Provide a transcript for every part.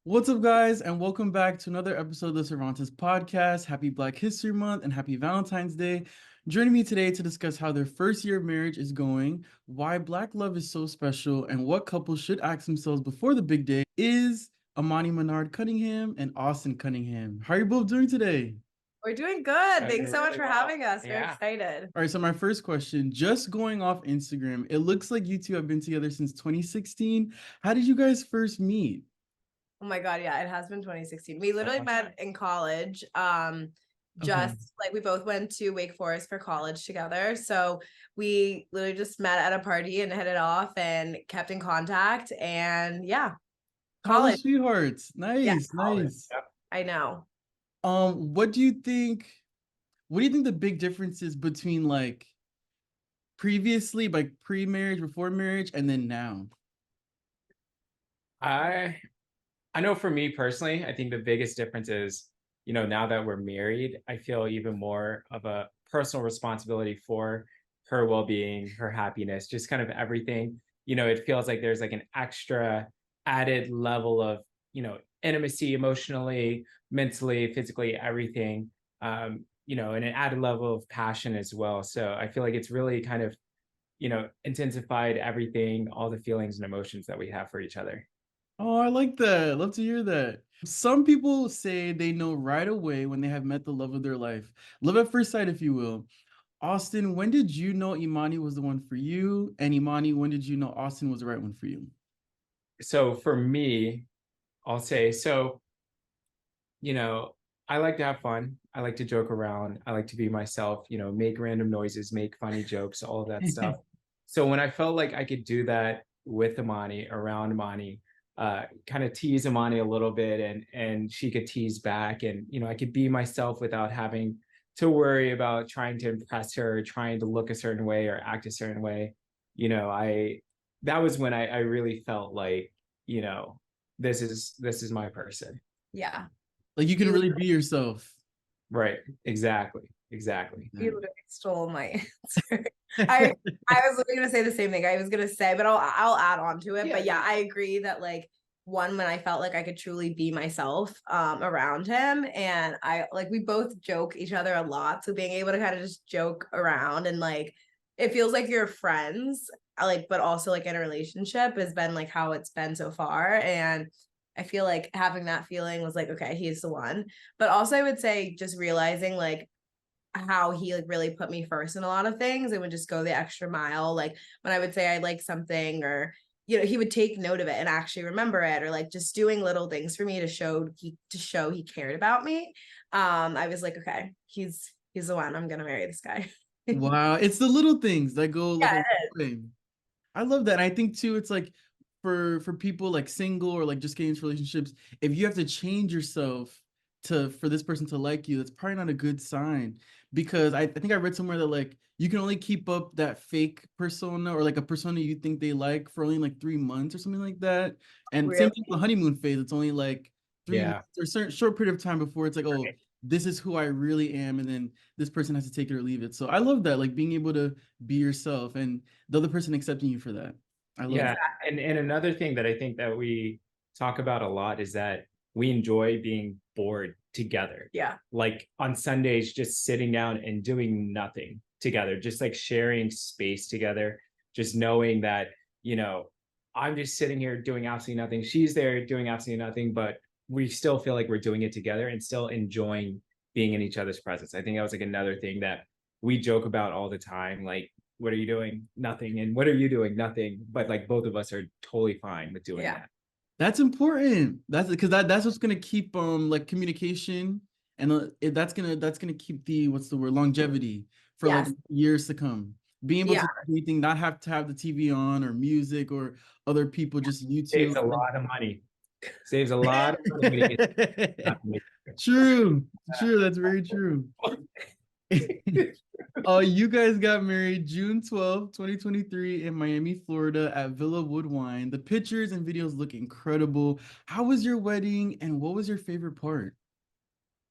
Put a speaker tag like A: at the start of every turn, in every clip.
A: What's up, guys, and welcome back to another episode of the Cervantes Podcast. Happy Black History Month and happy Valentine's Day. Joining me today to discuss how their first year of marriage is going, why Black love is so special, and what couples should ask themselves before the big day is Imani Cunningham and Austin Cunningham. How are you both doing today?
B: We're doing good. Thanks so much for having us. We're excited.
A: All right, so my first question, just going off Instagram, it looks like you two have been together since 2016. How did you guys first meet?
B: Oh my God, yeah, it has been 2016. We literally met in college. Like we both went to Wake Forest for college together. So we literally just met at a party and hit it off and kept in contact. And yeah,
A: College sweethearts. Nice,
B: Yeah,
A: nice.
B: I know.
A: What do you think? What do you think the big difference is between like previously, like pre-marriage, before marriage, and then now?
C: I know for me personally, I think the biggest difference is, now that we're married, I feel even more of a personal responsibility for her well-being, her happiness, just kind of everything. It feels like there's like an extra added level of, intimacy emotionally, mentally, physically, everything. And an added level of passion as well. So I feel like it's really kind of, intensified everything, all the feelings and emotions that we have for each other.
A: Oh, I like that. Love to hear that. Some people say they know right away when they have met the love of their life. Love at first sight, if you will. Austin, when did you know Imani was the one for you? And Imani, when did you know Austin was the right one for you?
C: So for me, I'll say, I like to have fun. I like to joke around. I like to be myself, make random noises, make funny jokes, all of that stuff. So when I felt like I could do that with Imani, around Imani, kind of tease Imani a little bit and she could tease back, and I could be myself without having to worry about trying to impress her, trying to look a certain way or act a certain way. I that was when I really felt like, this is my person.
B: Yeah.
A: Like you can really be yourself.
C: Right. Exactly.
B: You literally stole my answer. I was literally gonna say the same thing. I was gonna say, but I'll add on to it. But yeah, I agree that like when I felt like I could truly be myself around him, and we both joke each other a lot. So being able to kind of just joke around and like it feels like you're friends, but also like in a relationship has been like how it's been so far. And I feel like having that feeling was like, okay, he's the one. But also I would say just realizing like how he like really put me first in a lot of things and would just go the extra mile. Like when I would say I like something, or he would take note of it and actually remember it, or like just doing little things for me to show he cared about me. I was like, okay, he's the one. I'm gonna marry this guy.
A: Wow, it's the little things that go like
B: Yeah,
A: a way. I love that. And I think too, it's like for people like single or like just getting into relationships, if you have to change yourself for this person to like you, that's probably not a good sign. Because I think I read somewhere that like you can only keep up that fake persona or like a persona you think they like for only like 3 months or something like that. And
B: really?
A: same thing with the honeymoon phase. It's only like 3 months or a certain short period of time before it's like, oh, this is who I really am, and then this person has to take it or leave it. So I love that, like being able to be yourself and the other person accepting you for that. I love
C: Yeah.
A: that.
C: And another thing that I think that we talk about a lot is that we enjoy being bored together.
B: Yeah.
C: Like on Sundays, just sitting down and doing nothing together, just like sharing space together, just knowing that, I'm just sitting here doing absolutely nothing. She's there doing absolutely nothing, but we still feel like we're doing it together and still enjoying being in each other's presence. I think that was like another thing that we joke about all the time. Like, what are you doing? Nothing. And what are you doing? Nothing. But like both of us are totally fine with doing that.
A: That's important. That's because that's what's gonna keep like communication, and that's gonna keep the what's the word, longevity for like years to come. Being able to do anything, not have to have the TV on or music or other people, just YouTube.
C: Saves a lot of money. Saves a lot of money.
A: True. That's very true. You guys got married June 12th, 2023 in Miami, Florida at Villa Woodwine. The pictures and videos look incredible. How was your wedding and what was your favorite part?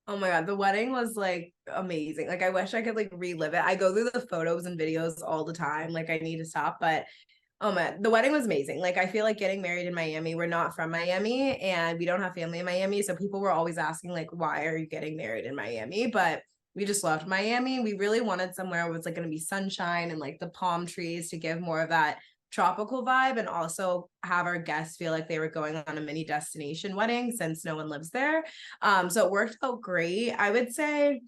B: Oh my God, the wedding was like amazing. Like I wish I could like relive it. I go through the photos and videos all the time. Like I need to stop, but Oh man, the wedding was amazing. Like, I feel like getting married in Miami, we're not from Miami and we don't have family in Miami. So people were always asking, like, why are you getting married in Miami? But we just loved Miami. We really wanted somewhere where it was like going to be sunshine and like the palm trees to give more of that tropical vibe, and also have our guests feel like they were going on a mini destination wedding since no one lives there. So it worked out great. I would say,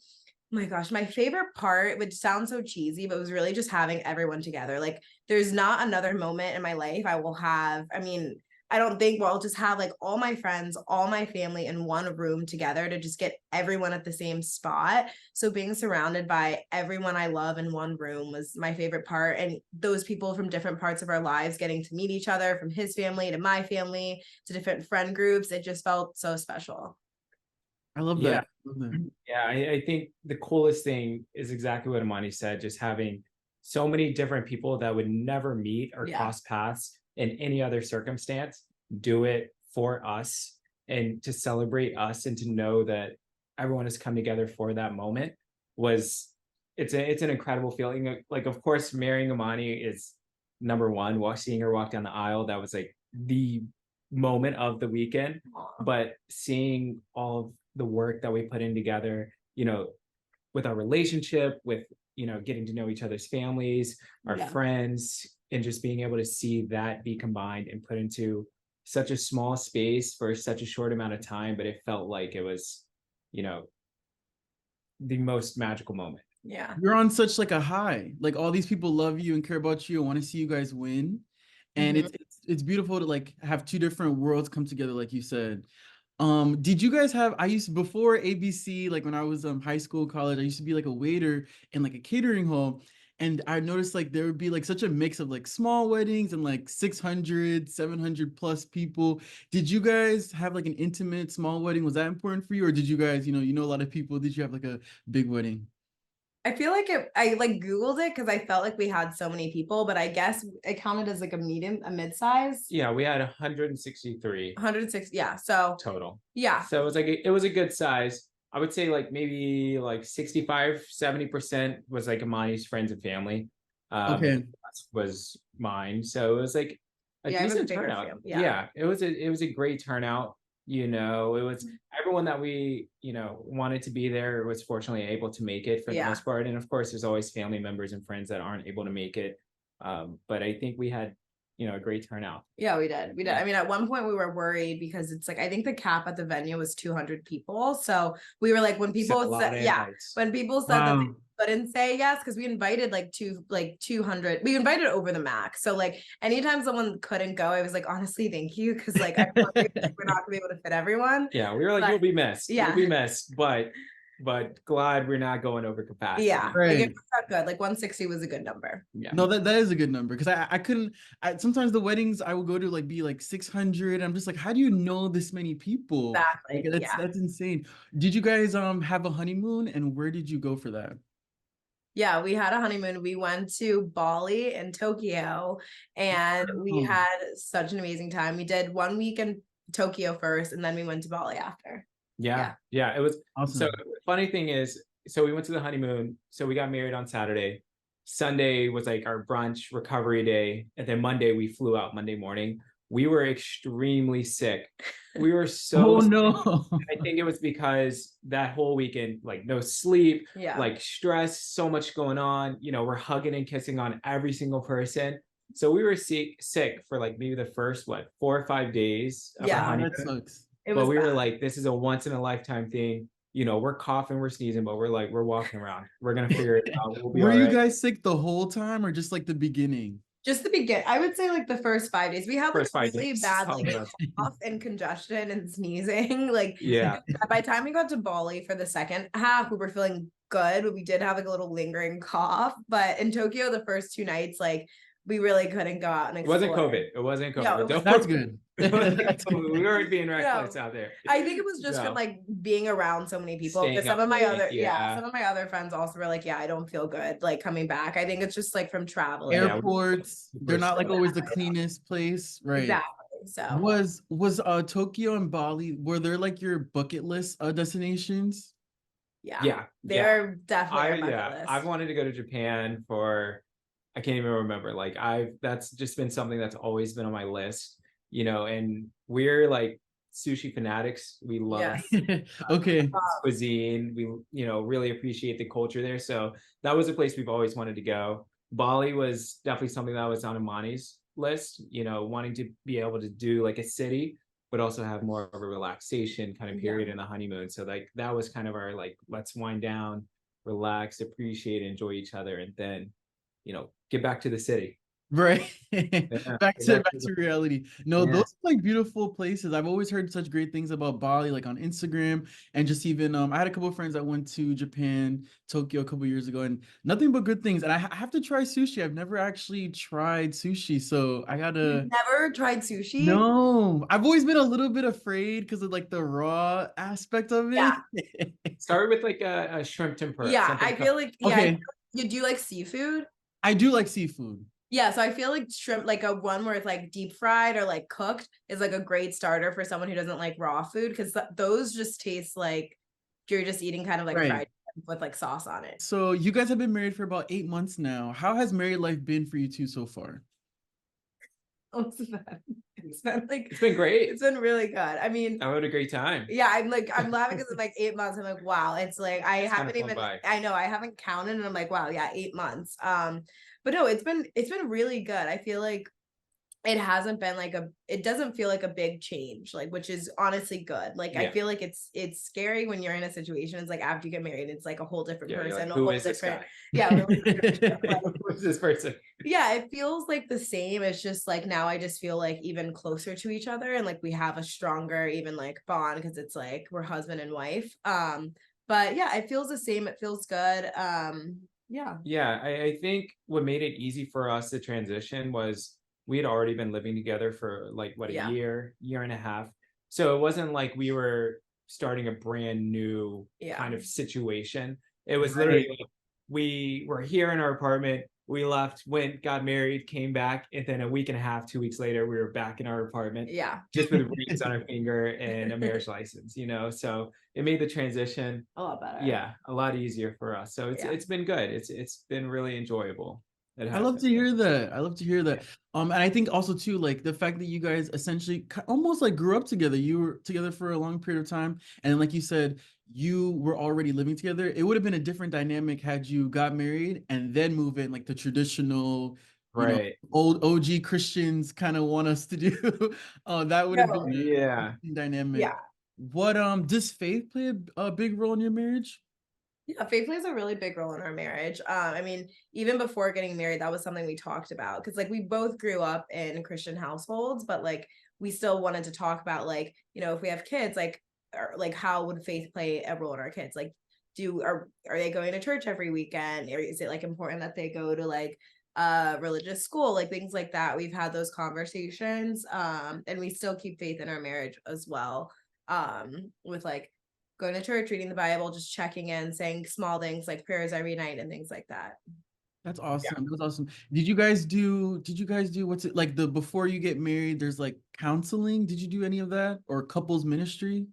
B: my gosh, my favorite part, which sounds so cheesy, but was really just having everyone together. Like, there's not another moment in my life I will have. I mean, I don't think we'll just have like all my friends, all my family in one room together to just get everyone at the same spot. So being surrounded by everyone I love in one room was my favorite part. And those people from different parts of our lives getting to meet each other, from his family to my family to different friend groups, it just felt so special.
A: I love
C: Yeah.
A: that. I love that.
C: Yeah, I think the coolest thing is exactly what Imani said, just having so many different people that would never meet or cross paths in any other circumstance, do it for us and to celebrate us and to know that everyone has come together for that moment was it's an incredible feeling. Like, of course, marrying Imani is number one. Seeing her walk down the aisle, that was like the moment of the weekend. But seeing all of the work that we put in together, with our relationship, with getting to know each other's families, our friends, and just being able to see that be combined and put into such a small space for such a short amount of time, but it felt like it was, the most magical moment.
B: Yeah.
A: You're on such like a high. Like, all these people love you and care about you and want to see you guys win. And it's beautiful to like have two different worlds come together, like you said. Did you guys have, I used to, before ABC, like when I was high school, college, I used to be like a waiter in like a catering hall. And I noticed like there would be like such a mix of like small weddings and like 600, 700 plus people. Did you guys have like an intimate small wedding? Was that important for you? Or did you guys, you know a lot of people, did you have like a big wedding?
B: I feel like I like Googled it because I felt like we had so many people, but I guess it counted as like a mid-size.
C: Yeah, we had 163
B: 106. Yeah. So
C: total.
B: yeah.
C: So it was a good size. I would say like maybe like 65-70% was like Imani's friends and family.
A: Okay.
C: Was mine. So it was like a decent turnout. Yeah, it was a great turnout. It was everyone that we, wanted to be there was fortunately able to make it for the most part. And of course, there's always family members and friends that aren't able to make it. But I think we had, a great turnout.
B: Yeah, we did. I mean, at one point we were worried because it's like, I think the cap at the venue was 200 people. So we were like, when people said, when people said that they couldn't say yes, because we invited like 200, we invited over the max. So like anytime someone couldn't go, I was like, honestly, thank you. Cause like, we're not gonna be able to fit everyone.
C: Yeah. We were like, you'll be missed.
B: Yeah.
C: You'll be missed. But glad we're not going over capacity.
B: Yeah, right. Like, it was good. Like 160 was a good number.
A: Yeah. No, that is a good number, because I couldn't. Sometimes the weddings I would go to like be like 600. I'm just like, how do you know this many people?
B: Exactly.
A: Like, that's insane. Did you guys have a honeymoon, and where did you go for that?
B: Yeah, we had a honeymoon. We went to Bali and Tokyo, and we had such an amazing time. We did 1 week in Tokyo first, and then we went to Bali after.
C: Yeah, it was awesome. So the funny thing is, so we went to the honeymoon. So we got married on Saturday. Sunday was like our brunch recovery day. And then Monday we flew out Monday morning. We were extremely sick. We were so sick.
A: No.
C: I think it was because that whole weekend, like no sleep, like stress, so much going on. We're hugging and kissing on every single person. So we were sick for like maybe the first 4 or 5 days.
A: That sucks.
C: But we were like, this is a once in a lifetime thing. We're coughing, we're sneezing, but we're walking around. We're gonna figure it out. We'll be
A: Were you guys sick the whole time, or just like the beginning?
B: Just the beginning. I would say like the first 5 days. We had like really bad like cough and congestion and sneezing. Like, by the time we got to Bali for the second half, we were feeling good, but we did have like a little lingering cough. But in Tokyo, the first 2 nights, like we really couldn't go out and explore.
C: It wasn't COVID.
B: No,
A: that's good.
C: We weren't being reckless out there.
B: I think it was just from like being around so many people. Because some of my other friends also were like, I don't feel good like coming back. I think it's just like from traveling.
A: Airports, they're not like always the cleanest place, right?
B: Exactly. So
A: was Tokyo and Bali, were there like your bucket list destinations?
B: Yeah, they're definitely
C: I've wanted to go to Japan for I can't even remember. Like that's just been something that's always been on my list, you know, and we're like sushi fanatics. We love
A: Okay.
C: cuisine. We, you know, really appreciate the culture there. So that was a place we've always wanted to go. Bali was definitely something that was on Imani's list, you know, wanting to be able to do like a city, but also have more of a relaxation kind of period in the honeymoon. So like that was kind of our like, let's wind down, relax, appreciate, enjoy each other, and then, you know, get back to the city.
A: Right.
C: Yeah,
A: back
C: get
A: to
C: back
A: back
C: to
A: to
C: the,
A: reality. No,
C: yeah.
A: those are like beautiful places. I've always heard such great things about Bali, like on Instagram, and just even I had a couple of friends that went to Japan, Tokyo a couple of years ago, and nothing but good things. And I have to try sushi. I've never actually tried sushi, so I
B: You've
A: gotta.
B: never tried sushi?
A: No, I've always been a little bit afraid because of like the raw aspect of
B: Yeah.
A: it.
C: Start with like a shrimp tempura,
B: Yeah,
C: something.
B: I feel like
A: Okay,
B: you do like seafood.
A: I do like seafood.
B: Yeah, so I feel like shrimp, like a one where it's like deep fried or like cooked, is like a great starter for someone who doesn't like raw food because those just taste like you're just eating kind of like
A: Right.
B: fried with like sauce on it.
A: So you guys have been married for about 8 months now. How has married life been for you two so far?
B: What's that? It's been like
C: It's been great.
B: it's been really good. I mean,
C: I had a great time.
B: yeah, I'm laughing because it's like 8 months. I'm like, wow, it's like I
C: It's kind
B: haven't
C: of flown
B: even
C: by.
B: I know I haven't counted and I'm like, wow, yeah, 8 months. But no, it's been really good. I feel like it hasn't been like it doesn't feel like a big change, like, which is honestly good. Like I
C: Yeah.
B: feel like it's scary when you're in a situation. It's like after you get married, it's like a whole different
C: Yeah, you're
B: person,
C: like,
B: a
C: who
B: whole
C: is this
B: different,
C: guy?
B: yeah, relationship. Like,
C: Who is this person?
B: yeah, it feels like the same. It's just like now I just feel like even closer to each other and like we have a stronger even like bond because it's like we're husband and wife. But yeah, it feels the same. It feels good. Yeah.
C: Yeah, I think what made it easy for us to transition was we had already been living together for like what, a
B: Yeah.
C: year and a half. So it wasn't like we were starting a brand new
B: Yeah.
C: kind of situation. It was
A: Right.
C: literally like we were here in our apartment, we left, went, got married, came back, and then a week and a half, 2 weeks later, we were back in our apartment,
B: Yeah.
C: just with rings on our finger and a marriage license, you know. So it made the transition,
B: A lot better.
C: yeah, a lot easier for us. So
B: Yeah.
C: it's been good. It's been really enjoyable. It
A: I
C: has
A: love
C: been.
A: to hear that. I love to hear that.
C: Yeah.
A: And I think also too, like the fact that you guys essentially almost like grew up together. You were together for a long period of time, and then, like you said, you were already living together. It would have been a different dynamic had you got married and then move in like the traditional,
C: Right.
A: old OG Christians kind of want us to do. That would have been
B: Totally.
A: a
C: Yeah.
A: interesting dynamic.
B: Yeah.
A: What does faith play a big role in your marriage?
B: Yeah, faith plays a really big role in our marriage. I mean, even before getting married, that was something we talked about because like we both grew up in Christian households, but like we still wanted to talk about like, if we have kids, like like how would faith play a role in our kids? Like are they going to church every weekend? Or is it like important that they go to like religious school, like things like that? We've had those conversations. And we still keep faith in our marriage as well. With like going to church, reading the Bible, just checking in, saying small things like prayers every night and things like that.
A: That's
C: Yeah.
A: awesome. That's awesome. Did you guys do what's it like the before you get married, there's like counseling? Did you do any of that or couples ministry?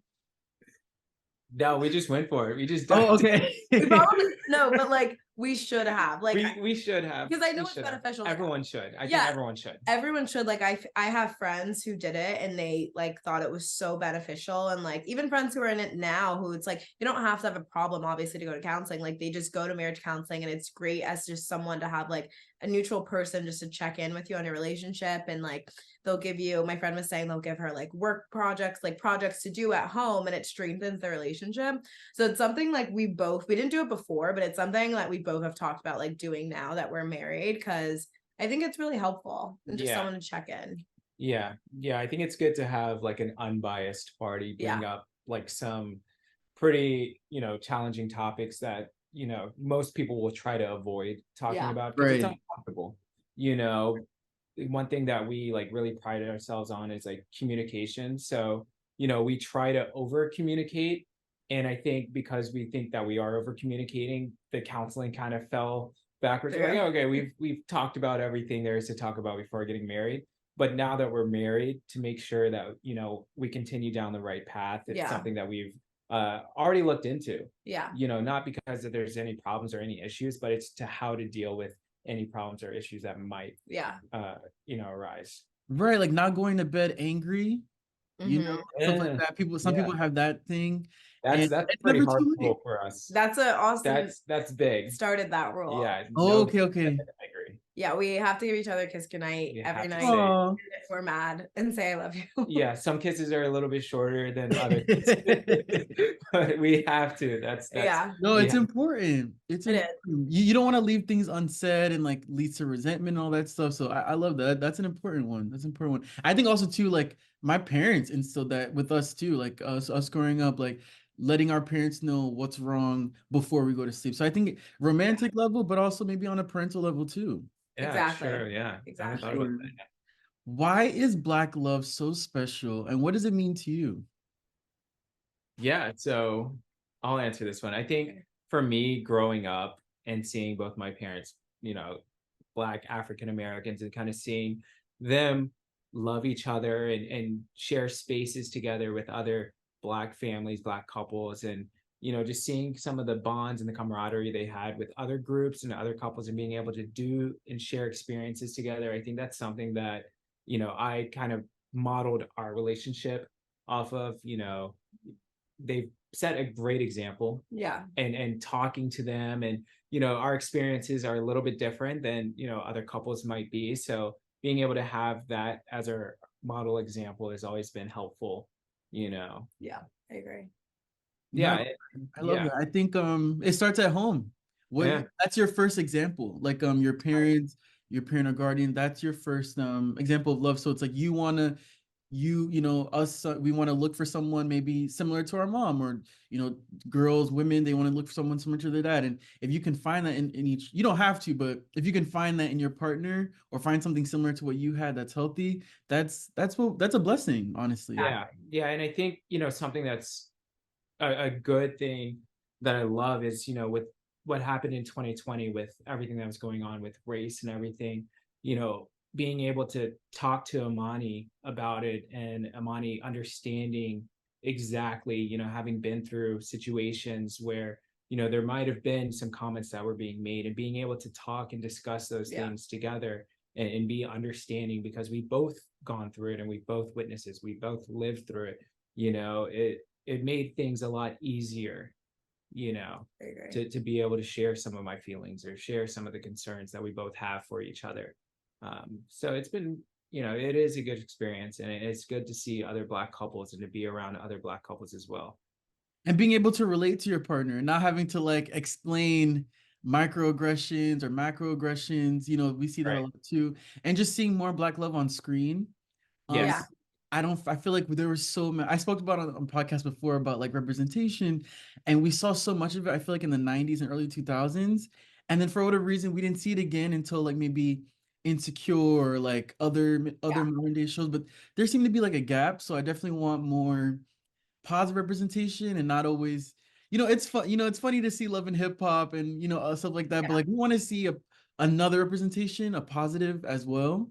C: No, we just went for it. We just
A: Oh,
C: dived in.
A: okay.
B: We probably no, but like we should have like
C: We should have,
B: because I know
C: we
B: it's
C: should have.
B: beneficial. Like,
C: Everyone should. I think
B: yeah,
C: everyone should.
B: everyone should. Like I have friends who did it and they like thought it was so beneficial, and like even friends who are in it now who it's like you don't have to have a problem obviously to go to counseling. Like they just go to marriage counseling and it's great as just someone to have like a neutral person just to check in with you on your relationship. And like they'll give you, my friend was saying, they'll give her like work projects, like projects to do at home, and it strengthens the relationship. So it's something like we didn't do it before, but it's something that we both have talked about like doing now that we're married, because I think it's really helpful and just
C: Yeah.
B: someone to check in.
C: Yeah. Yeah. I think it's good to have like an unbiased party bring
B: Yeah.
C: up like some pretty, challenging topics that, most people will try to avoid talking
B: Yeah.
C: about because it's
A: Right.
C: uncomfortable. One thing that we like really pride ourselves on is like communication. So, we try to over communicate. And I think because we think that we are over communicating, the counseling kind of fell backwards. We're like,
B: Yeah.
C: okay, we've talked about everything there is to talk about before getting married. But now that we're married, to make sure that, we continue down the right path, it's
B: Yeah.
C: something that we've already looked into.
B: Yeah.
C: Not because that there's any problems or any issues, but it's to how to deal with any problems or issues that might arise.
A: Right, like not going to bed angry, you know, stuff like
C: Yeah.
A: that. Some people have that thing, and
C: That's
A: it's
C: pretty
A: never
C: hard
A: too late.
C: rule for us.
B: That's a Austin
C: That's big.
B: started that rule.
C: Yeah.
A: Oh,
C: No,
A: okay.
C: I agree.
B: Yeah, we have to give each other a kiss goodnight
C: You
B: every
C: have to
B: night
C: say,
A: Oh,
B: if we're mad and say I love you.
C: yeah, some kisses are a little bit shorter than other kisses, but we have to. That's
B: Yeah,
A: no,
C: we
A: it's
C: have,
A: important. It's
B: it is.
A: important. You don't want to leave things unsaid and like leads to resentment and all that stuff. So I love that. That's an important one. That's an important one. I think also too, like my parents instilled that with us too, like us growing up, like letting our parents know what's wrong before we go to sleep. So I think romantic level, but also maybe on a parental level too.
C: yeah,
B: Exactly.
C: sure, yeah. I haven't thought
B: Exactly.
C: about that.
A: Why is Black love so special, and what does it mean to you?
C: Yeah, so I'll answer this one. I think for me, growing up and seeing both my parents, Black African Americans, and kind of seeing them love each other and share spaces together with other Black families, Black couples, and just seeing some of the bonds and the camaraderie they had with other groups and other couples and being able to do and share experiences together. I think that's something that, I kind of modeled our relationship off of. They've set a great example,
B: Yeah.
C: and talking to them, and our experiences are a little bit different than other couples might be, so being able to have that as our model example has always been helpful.
B: Yeah, I agree.
C: Yeah.
A: No, I love that. I think it starts at home. That's your first example. Like your parents, your parent or guardian, that's your first example of love. So it's like us, we want to look for someone maybe similar to our mom, or girls, women, they want to look for someone similar to their dad. And if you can find that in each, you don't have to, but if you can find that in your partner or find something similar to what you had that's healthy, that's a blessing, honestly.
C: Yeah, and I think something that's a good thing that I love is with what happened in 2020 with everything that was going on with race and everything, being able to talk to Imani about it, and Imani understanding exactly, having been through situations where there might have been some comments that were being made, and being able to talk and discuss those things together, and be understanding, because we both gone through it and we both witnesses, we both lived through it. It made things a lot easier, to be able to share some of my feelings or share some of the concerns that we both have for each other. So it's been, it is a good experience, and it's good to see other Black couples and to be around other Black couples as well.
A: And being able to relate to your partner, not having to like explain microaggressions or macroaggressions, we see that a lot too. And just seeing more Black love on screen.
C: Yes.
A: I feel like there was so many. I spoke about on podcast before about like representation, and we saw so much of it, I feel like in the 90s and early 2000s. And then for whatever reason, we didn't see it again until like maybe Insecure or like other modern day shows. But there seemed to be like a gap. So I definitely want more positive representation, and not always, it's fun, it's funny to see love and hip hop and stuff like that, but like we want to see another representation, a positive as well,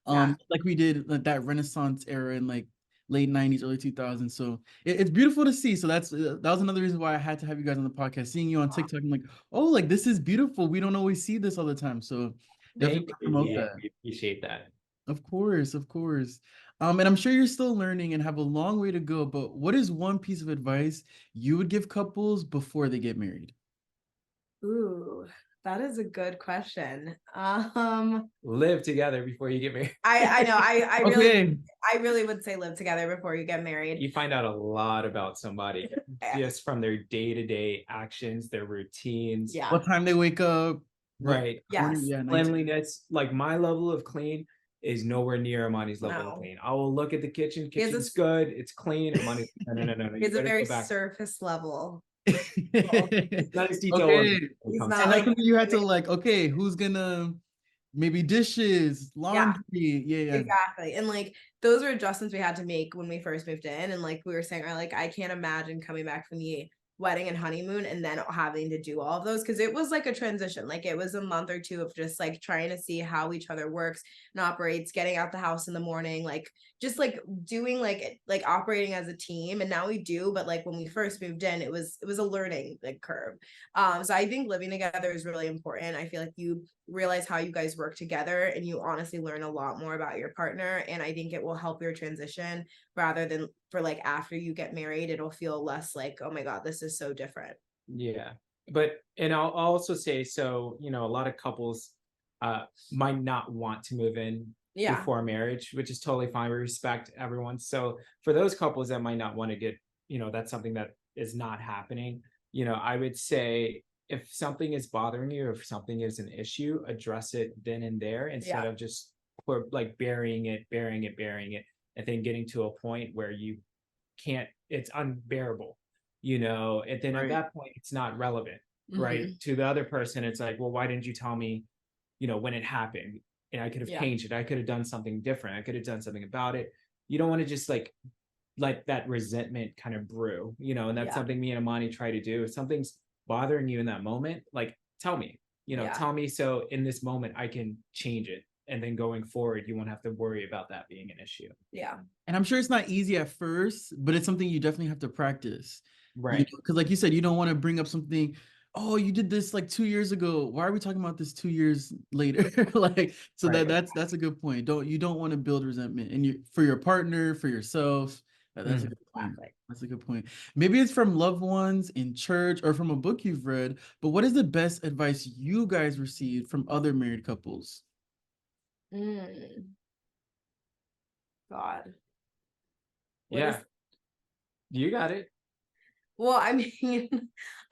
A: like we did like that Renaissance era in like late 90s, early 2000s. So it's beautiful to see. So that was another reason why I had to have you guys on the podcast. Seeing you on TikTok, I'm like, oh, like this is beautiful, we don't always see this all the time. So definitely promote that.
C: We appreciate that.
A: Of course, of course. And I'm sure you're still learning and have a long way to go, but what is one piece of advice you would give couples before they get married?
B: Ooh, that is a good question.
C: Live together before you get married.
B: I know. I
A: Okay.
B: really would say live together before you get married.
C: You find out a lot about somebody just from their day-to-day actions, their routines.
B: Yeah.
A: What time they wake up.
C: Right.
B: Yes.
A: Yeah,
C: Cleanliness. Like my level of clean is nowhere near Imani's level of clean. I will look at the kitchen. Kitchen's good. It's clean. Imani, no.
B: It's a very surface level.
C: It's nice detail.
A: Okay.
B: He's
A: And
B: not
A: that's
B: like
A: something you had to like, okay, who's gonna maybe dishes, laundry. Yeah.
B: Exactly. And like those were adjustments we had to make when we first moved in. And like we were saying, I can't imagine coming back from the wedding and honeymoon and then having to do all of those, because it was like a transition. Like it was a month or two of just like trying to see how each other works and operates, getting out the house in the morning, like just like doing like operating as a team. And now we do, but like when we first moved in, it was a learning like curve. So I think living together is really important. I feel like you realize how you guys work together, and you honestly learn a lot more about your partner. And I think it will help your transition, rather than for like after you get married, it'll feel less like, oh my God, this is so different.
C: Yeah. But, and I'll also say, so, you know, a lot of couples might not want to move in before marriage, which is totally fine. We respect everyone. So for those couples that might not want to get, you know, that's something that is not happening, you know, I would say if something is bothering you, if something is an issue, address it then and there, instead of just like burying it, and then getting to a point where you can't, it's unbearable, you know, and then at that point it's not relevant, right? To the other person, it's like, well, why didn't you tell me, you know, when it happened? And I could have changed it. I could have done something different. I could have done something about it. You don't want to just like let that resentment kind of brew, you know, and that's something me and Imani try to do. If something's bothering you in that moment, like tell me, you know, tell me, so in this moment I can change it. And then going forward, you won't have to worry about that being an issue.
B: Yeah.
A: And I'm sure it's not easy at first, but it's something you definitely have to practice.
C: Right.
A: Because like you said, you don't want to bring up something, oh, you did this like 2 years ago. Why are we talking about this 2 years later? Like, so that's a good point. You don't want to build resentment, and you, for your partner, for yourself. That's a good point. That's a good point. Maybe it's from loved ones in church or from a book you've read, but what is the best advice you guys received from other married couples?
B: God.
C: You got it.
B: Well, I mean,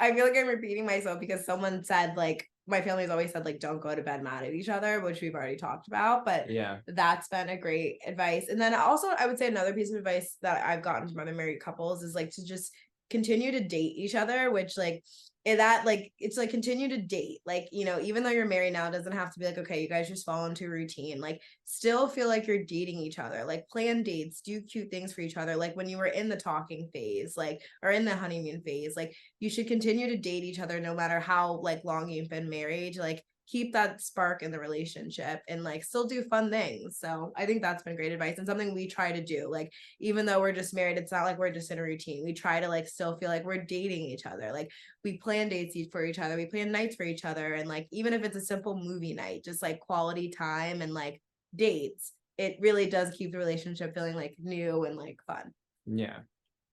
B: I feel like I'm repeating myself because someone said, like, my family's always said, like, don't go to bed mad at each other, which we've already talked about, but that's been a great advice. And then also, I would say another piece of advice that I've gotten from other married couples is like to just continue to date each other, which like that, like, it's like continue to date, like, you know, even though you're married now, it doesn't have to be like, okay, you guys just fall into a routine, like still feel like you're dating each other, like plan dates, do cute things for each other, like when you were in the talking phase, like, or in the honeymoon phase, like you should continue to date each other no matter how like long you've been married, like keep that spark in the relationship and like still do fun things. So I think that's been great advice and something we try to do. Like, even though we're just married, it's not like we're just in a routine. We try to like still feel like we're dating each other. Like we plan dates for each other. We plan nights for each other. And like, even if it's a simple movie night, just like quality time and like dates, it really does keep the relationship feeling like new and like fun.
C: Yeah.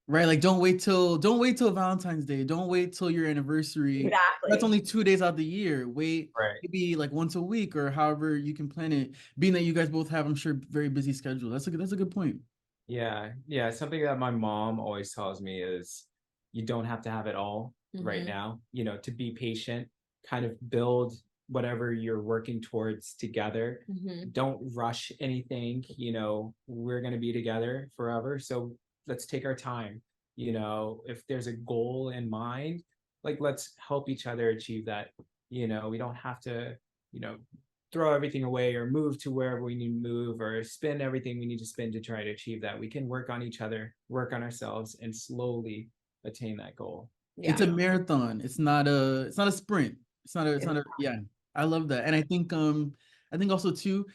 A: Right, like don't wait till Valentine's Day. Don't wait till your anniversary.
B: Exactly.
A: That's only 2 days out of the year. Wait, maybe like once a week or however you can plan it. Being that you guys both have, I'm sure, very busy schedule. That's a good point.
C: Yeah. Something that my mom always tells me is you don't have to have it all right now. You know, to be patient, kind of build whatever you're working towards together. Don't rush anything. You know, we're gonna be together forever, so let's take our time. You know, if there's a goal in mind, like let's help each other achieve that. You know, we don't have to, you know, throw everything away or move to wherever we need to move or spend everything we need to spend to try to achieve that. We can work on each other, work on ourselves, and slowly attain that goal.
A: It's a marathon. It's not a sprint. It's not a I love that. And I think also too,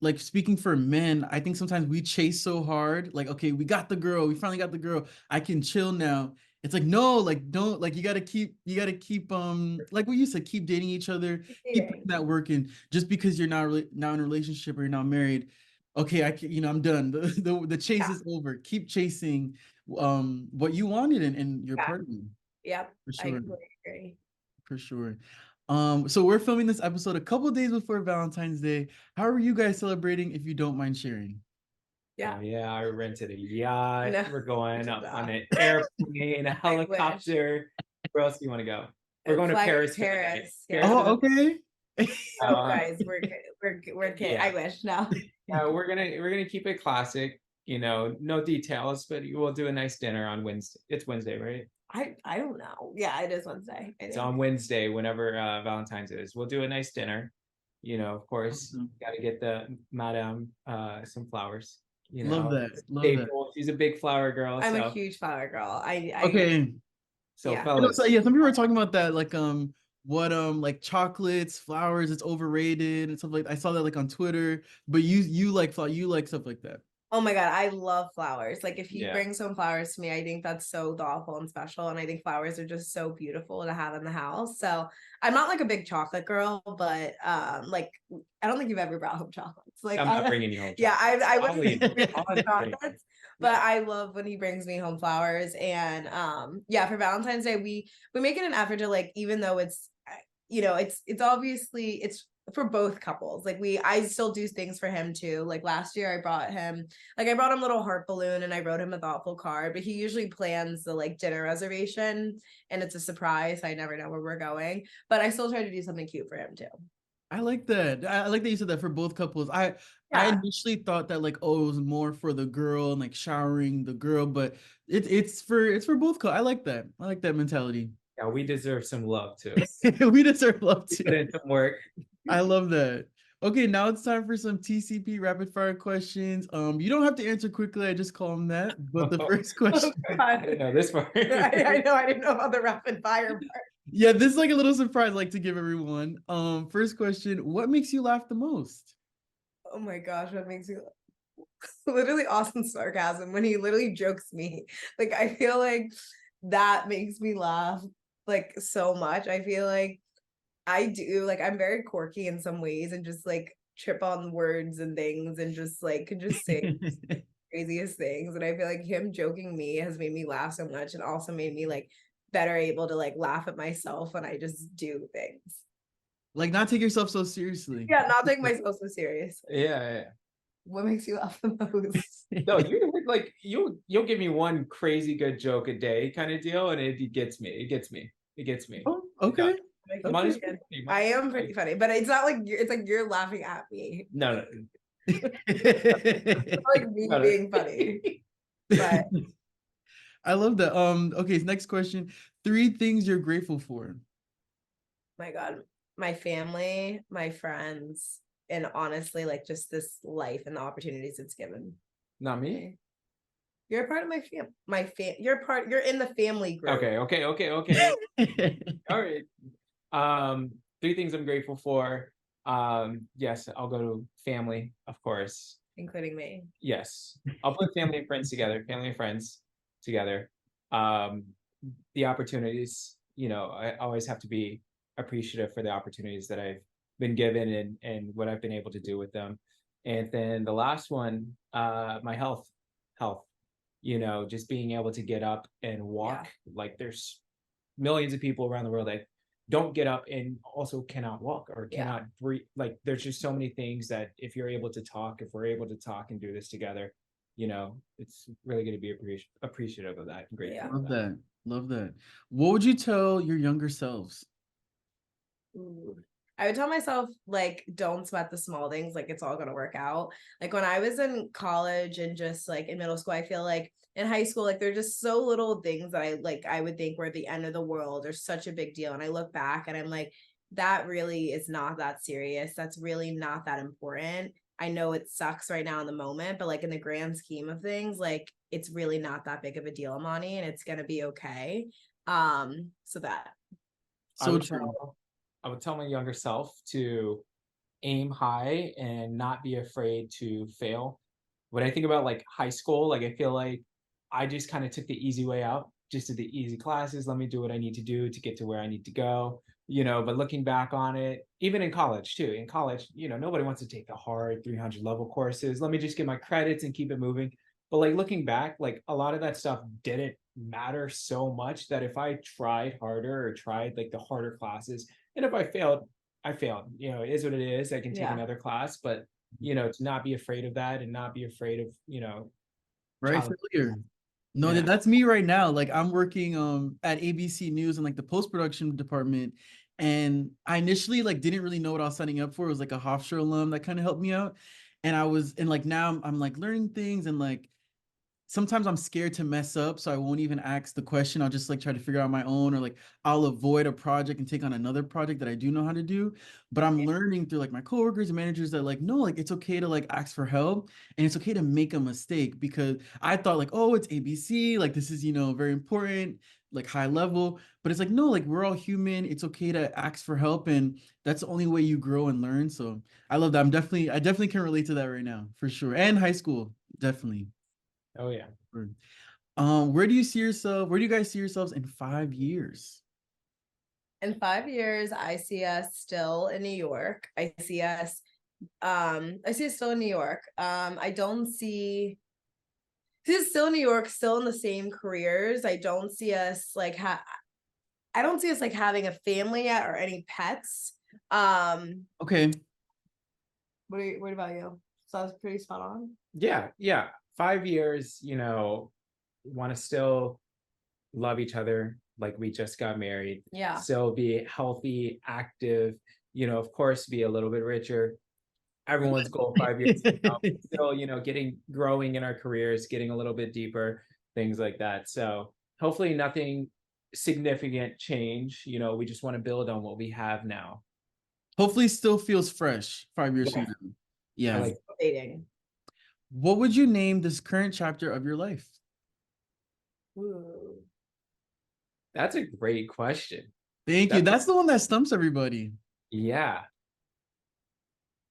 A: like speaking for men, I think sometimes we chase so hard, like, okay, we got the girl, we finally got the girl, I can chill now. It's like, no, like, don't, like, you gotta keep like what you said, keep dating each other, keep putting that work in. Just because you're not really now in a relationship or you're not married, okay, I can, you know, I'm done. The chase is over. Keep chasing what you wanted in your partner.
B: Yep.
A: For sure.
B: I completely agree.
A: For sure. So we're filming this episode a couple days before Valentine's Day. How are you guys celebrating, if you don't mind sharing?
C: I rented a yacht. No. We're going up on an airplane, a helicopter. Where else do you want to go? We're going to Paris.
A: Oh, okay.
B: Guys, we're kidding. I wish. No.
C: We're gonna keep it classic. You know, no details, but we'll do a nice dinner on Wednesday. It's Wednesday, right?
B: I don't know. Yeah, it is Wednesday.
C: It's on Wednesday, whenever Valentine's is. We'll do a nice dinner. You know, of course, got to get the madame some flowers. You know,
A: love that.
C: She's a big flower girl.
B: I'm a huge flower girl.
A: Okay.
C: So fellas,
A: some people were talking about that, like what like chocolates, flowers, it's overrated and stuff like that. I saw that like on Twitter, but you like stuff like that.
B: Oh my God, I love flowers. Like if he
C: Yeah.
B: brings some flowers to me, I think that's so thoughtful and special. And I think flowers are just so beautiful to have in the house. So I'm not like a big chocolate girl, but like I don't think you've ever brought home chocolates. Like
C: I'm not bringing you home
B: yeah,
C: chocolates.
B: I
C: I'll leave.
B: wouldn't bring
C: I'll
B: home
C: leave.
B: chocolates, but I love when he brings me home flowers. And yeah, for Valentine's Day, we make it an effort to like, even though it's it's obviously it's for both couples. Like I still do things for him too. Like last year I brought him a little heart balloon and I wrote him a thoughtful card, but he usually plans the like dinner reservation and it's a surprise. I never know where we're going, but I still try to do something cute for him too.
A: I like that. I like that you said that for both couples. I initially thought that like, oh, it was more for the girl and like showering the girl, but it's for both couples. I like that. I like that mentality.
C: Yeah, we deserve some love too.
A: We deserve love
C: Put
A: too.
C: in some work.
A: I love that. Okay, now it's time for some TCP rapid fire questions. You don't have to answer quickly. I just call them that. But the first question.
C: I didn't know this part.
B: I know. I didn't know about the rapid fire part.
A: Yeah, this is like a little surprise I like to give everyone. First question, what makes you laugh the most?
B: Oh my gosh, what makes you literally Austin's sarcasm when he literally jokes me. Like I feel like that makes me laugh like so much. I feel like I do like I'm very quirky in some ways and just like trip on words and things and just like could just say craziest things. And I feel like him joking me has made me laugh so much and also made me like better able to like laugh at myself when I just do things.
A: Like not take yourself so seriously.
B: Yeah, not take myself so serious.
C: Yeah.
B: What makes you laugh the most?
C: No, you like you'll give me one crazy good joke a day kind of deal, and it gets me. It gets me.
A: Oh, okay.
B: I am pretty funny, but it's not like it's like you're laughing at me.
C: No.
B: It's like me being funny. But
A: I love that. Okay, next question. 3 things you're grateful for.
B: my God, my family, my friends, and honestly, like just this life and the opportunities it's given.
C: Not me.
B: You're a part of my you're in the family group.
C: Okay. All right. 3 things I'm grateful for. Yes, I'll go to family, of course.
B: Including me.
C: Yes. I'll put family and friends together. The opportunities, I always have to be appreciative for the opportunities that I've been given and what I've been able to do with them. And then the last one, my health, just being able to get up and walk. Yeah. Like there's millions of people around the world that don't get up and also cannot walk or cannot breathe. Like there's just so many things that if we're able to talk and do this together, it's really going to be appreciative of that. Great.
B: Yeah.
A: Love that. What would you tell your younger selves?
B: Ooh. I would tell myself, like, don't sweat the small things. Like, it's all going to work out. Like, when I was in college and just, like, in middle school, I feel like in high school, like, they're just so little things that I would think were the end of the world or such a big deal. And I look back and I'm like, that really is not that serious. That's really not that important. I know it sucks right now in the moment, but, like, in the grand scheme of things, like, it's really not that big of a deal, Imani, and it's going to be okay. So that.
A: So true.
C: I would tell my younger self to aim high and not be afraid to fail. When I think about like high school, like I feel like I just kind of took the easy way out, just did the easy classes. Let me do what I need to do to get to where I need to go, but looking back on it, even in college too, nobody wants to take the hard 300 level courses. Let me just get my credits and keep it moving. But like looking back, like a lot of that stuff didn't matter so much that if I tried harder or tried like the harder classes, and if I failed, I failed. It is what it is. I can take another class, but to not be afraid of that and not be afraid of,
A: right, failure. No, that's me right now. Like I'm working at ABC News in like the post-production department. And I initially like didn't really know what I was signing up for. It was like a Hofstra alum that kind of helped me out. And like now I'm like learning things and like sometimes I'm scared to mess up, so I won't even ask the question. I'll just like try to figure out my own, or like I'll avoid a project and take on another project that I do know how to do. But I'm learning through like my coworkers and managers that like, no, like it's okay to like ask for help and it's okay to make a mistake, because I thought like, oh, it's ABC, like this is, very important, like high level. But it's like, no, like we're all human. It's okay to ask for help, and that's the only way you grow and learn. So I love that. I definitely can relate to that right now for sure. And high school. Definitely.
C: Oh yeah.
A: Where do you see yourself? Where do you guys see yourselves in 5 years?
B: In 5 years, I see us still in New York. I see us still in New York. I don't see this is still in New York, still in the same careers. I don't see us like I don't see us like having a family yet or any pets.
A: Okay.
B: What about you? So I was pretty spot on.
C: Yeah. 5 years, want to still love each other like we just got married.
B: Yeah.
C: Still be healthy, active, of course, be a little bit richer. Everyone's goal 5 years, still, growing in our careers, getting a little bit deeper, things like that. So hopefully nothing significant change. We just want to build on what we have now.
A: Hopefully still feels fresh 5 years from now. Yeah.
C: I like
B: dating.
A: What would you name this current chapter of your life?
B: Ooh.
C: That's a great question.
A: Thank you. That's the one that stumps everybody.
C: Yeah.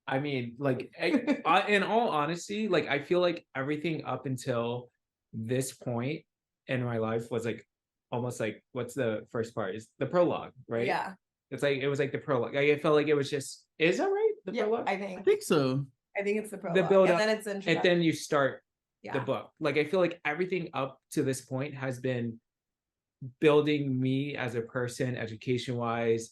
C: I mean, like, in all honesty, like, I feel like everything up until this point in my life was like almost like, what's the first part? Is the prologue, right?
B: Yeah.
C: It was like the prologue. I felt like it was just, is that right? The prologue?
B: I
A: think so.
B: I think it's the prologue.
C: The build up,
B: and then it's introduction.
C: and then you start the book. Like, I feel like everything up to this point has been building me as a person, education wise,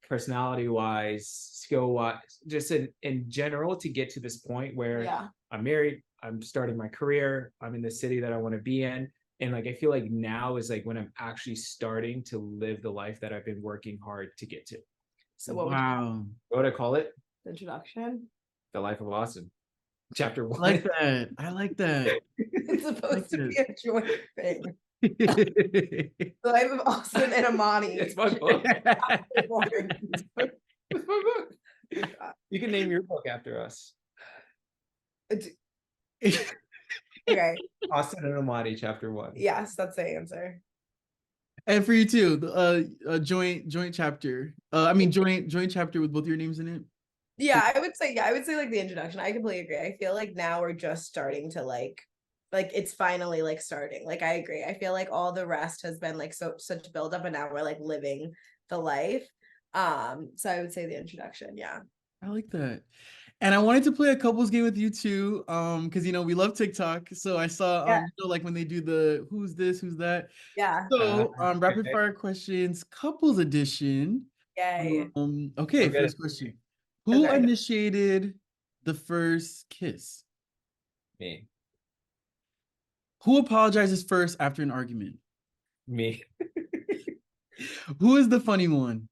C: personality wise, skill wise, just in general, to get to this point where I'm married, I'm starting my career, I'm in the city that I want to be in, and like I feel like now is like when I'm actually starting to live the life that I've been working hard to get to.
B: So what
C: would I call it?
B: The introduction.
C: The Life of Austin, chapter 1.
A: I like that. I like that.
B: It's supposed to be a joint thing. The Life of Austin and Imani.
C: It's my book. It's my book. You can name your book after us.
B: Okay.
C: Austin and Imani, chapter 1.
B: Yes, that's the answer.
A: And for you too, a joint chapter. Joint chapter with both your names in it.
B: Yeah, I would say like the introduction. I completely agree. I feel like now we're just starting to like it's finally like starting. Like I agree. I feel like all the rest has been like such build up, and now we're like living the life. So I would say the introduction. Yeah.
A: I like that. And I wanted to play a couples game with you too, because we love TikTok. So I saw like when they do the who's this, who's that.
B: Yeah.
A: So rapid fire questions, couples edition.
B: Yay.
A: Okay, first question. Who initiated the first kiss?
C: Me.
A: Who apologizes first after an argument?
C: Me.
A: Who is the funny one?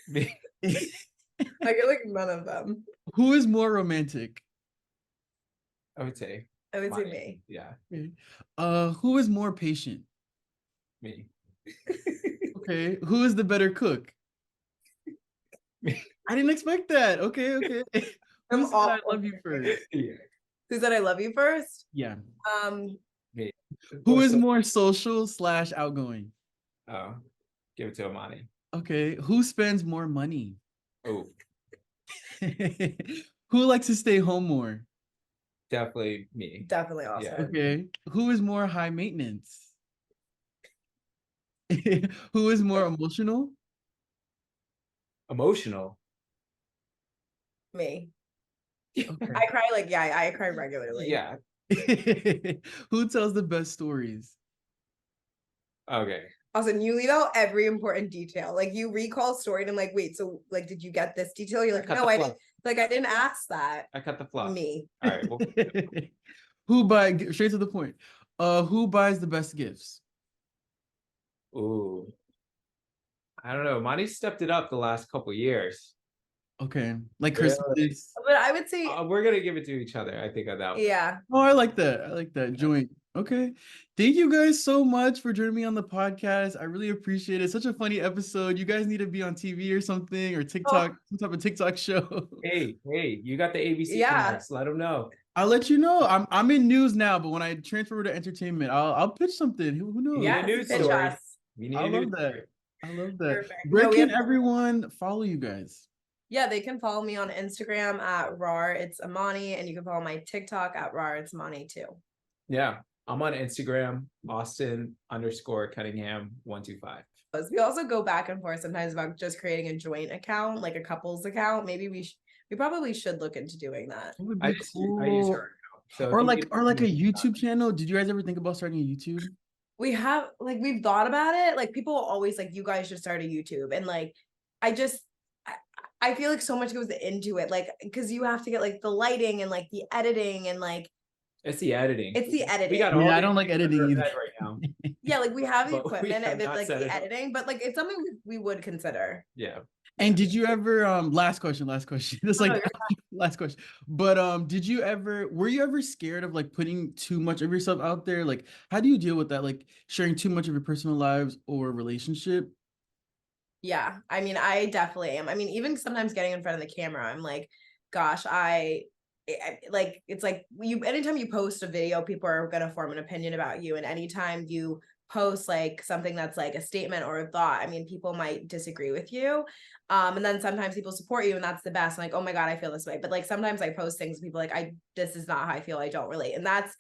C: Me.
B: I get like none of them.
A: Who is more romantic?
C: I would say
B: me.
C: Yeah.
A: Who is more patient?
C: Me.
A: Okay. Who is the better cook?
C: Me.
A: I didn't expect that. Okay. Who said I love you first?
C: Yeah.
B: Who said I love you first?
A: Yeah.
C: Me.
A: Who is more social / outgoing?
C: Oh, give it to Imani.
A: Okay. Who spends more money?
C: Oh.
A: Who likes to stay home more?
C: Definitely me.
B: Definitely Austin.
C: Yeah.
A: Okay. Who is more high maintenance? Who is more emotional?
C: Emotional.
B: Me.
A: Okay.
B: I cry I cry regularly.
C: Yeah.
A: Who tells the best stories?
C: Okay.
B: Austin, you leave out every important detail. Like you recall story and I'm like, wait, so like did you get this detail? You're like, no, I didn't. Like I didn't ask that.
C: I cut the fluff.
B: Me.
C: All right. Well,
A: Who buys straight to the point? Who buys the best gifts?
C: ooh. I don't know. Monty stepped it up the last couple years.
A: Okay. Like
C: Really?
A: Christmas.
B: But I would say
C: We're gonna give it to each other, I think, on that one.
B: yeah.
A: Oh, I like that. I like that. Joint. Okay. Thank you guys so much for joining me on the podcast. I really appreciate it. Such a funny episode. You guys need to be on TV or something, or TikTok, some type of TikTok show.
C: Hey, you got the ABC connects. Let them know.
A: I'll let you know. I'm in news now, but when I transfer over to entertainment, I'll pitch something. Who knows?
C: Yeah, news story. We need
A: I
C: a news
A: love that.
C: story.
A: I love that.
B: Perfect.
A: Where can everyone follow you guys?
B: Yeah, they can follow me on Instagram at rar it's Imani, and you can follow my TikTok at rar it's Imani too.
C: Yeah, I'm on Instagram, Austin_Cunningham 125.
B: We also go back and forth sometimes about just creating a joint account, like a couples account. Maybe we probably should look into doing that.
A: That would
C: I
A: be
C: use
A: cool.
C: her account. So
A: Or
C: if you
A: like
C: need-
A: or like a YouTube channel. Did you guys ever think about starting a YouTube?
B: We have like we've thought about it. Like people always like, you guys should start a YouTube, and like I just I feel like so much goes into it, like because you have to get like the lighting and like the editing and like
C: It's the editing.
B: it's the editing.
C: We got
A: Yeah,
C: all
A: I
C: the
A: don't like editing
C: equipment
A: either.
C: right now.
B: Yeah, like we have the
C: But we
B: equipment,
C: have
B: but
C: not
B: like
C: set
B: the
C: it up.
B: editing, but like it's something we would consider.
C: Yeah.
A: And did you ever last question. This
B: Oh, no,
A: like last question. But were you ever scared of like putting too much of yourself out there? Like how do you deal with that? Like sharing too much of your personal lives or relationship?
B: Yeah, I mean, I definitely am. I mean, even sometimes getting in front of the camera, I'm like, gosh, like it's like you anytime you post a video, people are gonna form an opinion about you. And anytime you post like something that's like a statement or a thought, I mean, people might disagree with you. And then sometimes people support you, and that's the best. I'm like, oh my God, I feel this way. But like sometimes I post things, people like, this is not how I feel, I don't relate. And that's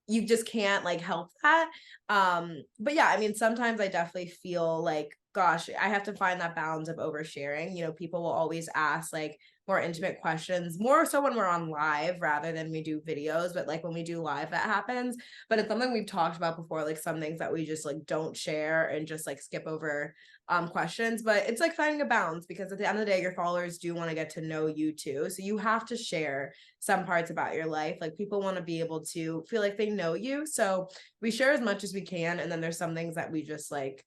B: you just can't like help that. But yeah, I mean, sometimes I definitely feel like, gosh, I have to find that balance of oversharing. You know, people will always ask like more intimate questions, more so when we're on live rather than we do videos. But like when we do live, that happens. But it's something we've talked about before, like some things that we just like don't share and just like skip over questions. But it's like finding a balance, because at the end of the day, your followers do want to get to know you too. So you have to share some parts about your life. Like people want to be able to feel like they know you. So we share as much as we can. And then there's some things that we just like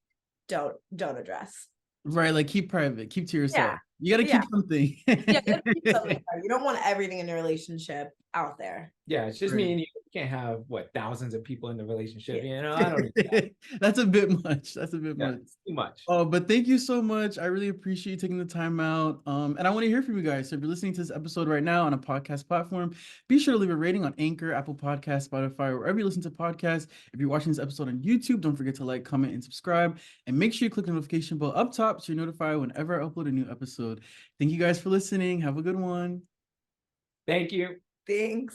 B: don't address.
A: Right, like keep private, keep to yourself.
B: Yeah.
A: You gotta
B: Yeah.
A: keep something.
B: Yeah, you gotta keep something private. You don't want everything in your relationship out there.
C: Yeah, it's just
A: Right.
C: me and you. You can't have thousands of people in the relationship. You know, I don't need that.
A: That's a bit much. That's a bit
C: Yeah,
A: much.
C: it's too much.
A: Oh, but thank you so much. I really appreciate you taking the time out. And I want to hear from you guys. So if you're listening to this episode right now on a podcast platform, be sure to leave a rating on Anchor, Apple Podcasts, Spotify, or wherever you listen to podcasts. If you're watching this episode on YouTube, don't forget to like, comment, and subscribe. And make sure you click the notification bell up top so you're notified whenever I upload a new episode. Thank you guys for listening. Have a good one.
C: Thank you.
B: Thanks.